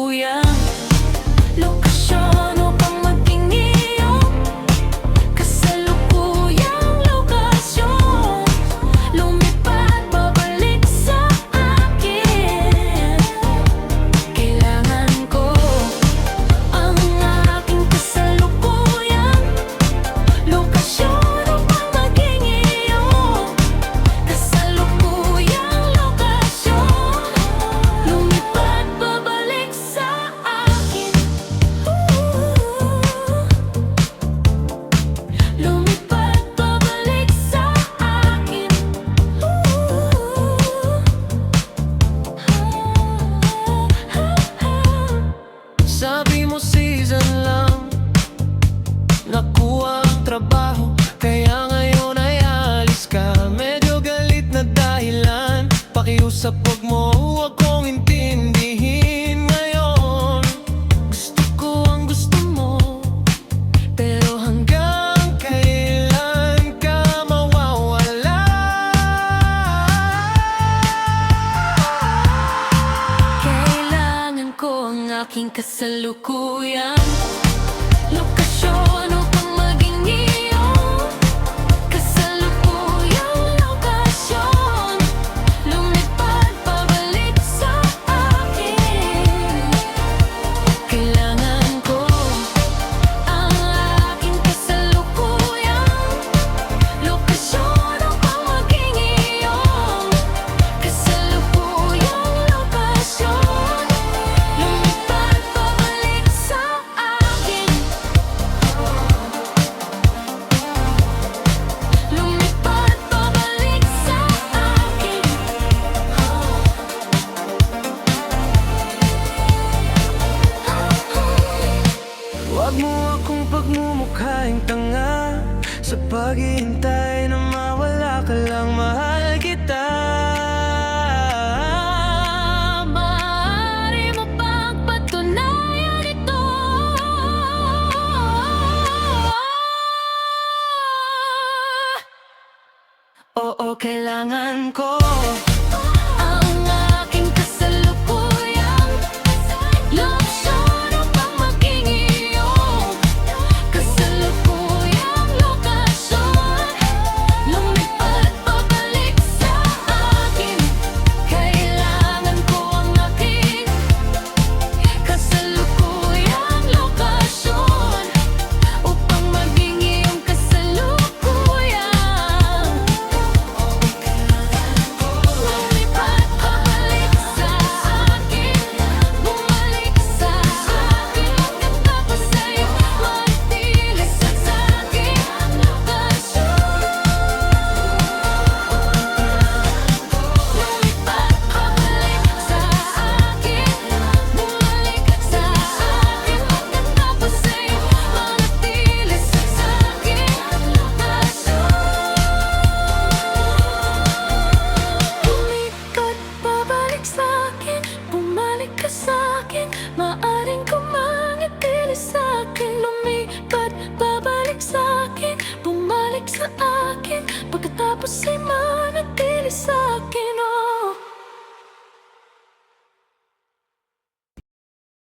kasalukuyang lokasyon upang maging iyong kasalukuyang lokasyon. Lumipad pabalik sa akin. Kailangan ko ang aking kasalukuyang lokasyon upang maging iyong kasalukuyang lokasyon. Lumipad pabalik sa akin. Lumipad pabalik sa akin. Sabi mo season lang nakuha ang trabaho, kaya ngayon ay alis ka. Medyo galit na dahilan, pakiusap wag mo akong intindihin ngayon. Gusto ko ang gusto mo, pero hanggang kailan ka mawawala? Kailangan ko ang aking kasalukuyang lokasyon upang maging iyong kasalukuyang lokasyon. Lumipad pabalik sa akin. Kailangan ko ang aking kasalukuyang lokasyon upang maging iyong kasalukuyang lokasyon. Lumipad pabalik sa akin. Lumipad pabalik sa akin. Huwag mo akong pagmumukhaing tanga sa paghihintay na mawala ka lang. Mahal kita. Maaari mo bang patunayan ito? Oo, kailangan ko ang aking kasalukuyang lokasyon upang maging iyong kasalukuyang lokasyon. Lumipad pabalik sa akin. Kailangan ko ang aking kasalukuyang lokasyon upang maging iyong kasalukuyang. Lumipad pabalik sa akin. Bumalik sa akin. Pagkatapos sa'yo manatili sa aking lokasyon. Lumipad pabalik sa akin. Bumalik sa akin. Pagkatapos sa'yo manatili sa aking lokasyon. Lumipad pabalik sa akin. Bumalik ka sa akin. Maaring kumangatili sa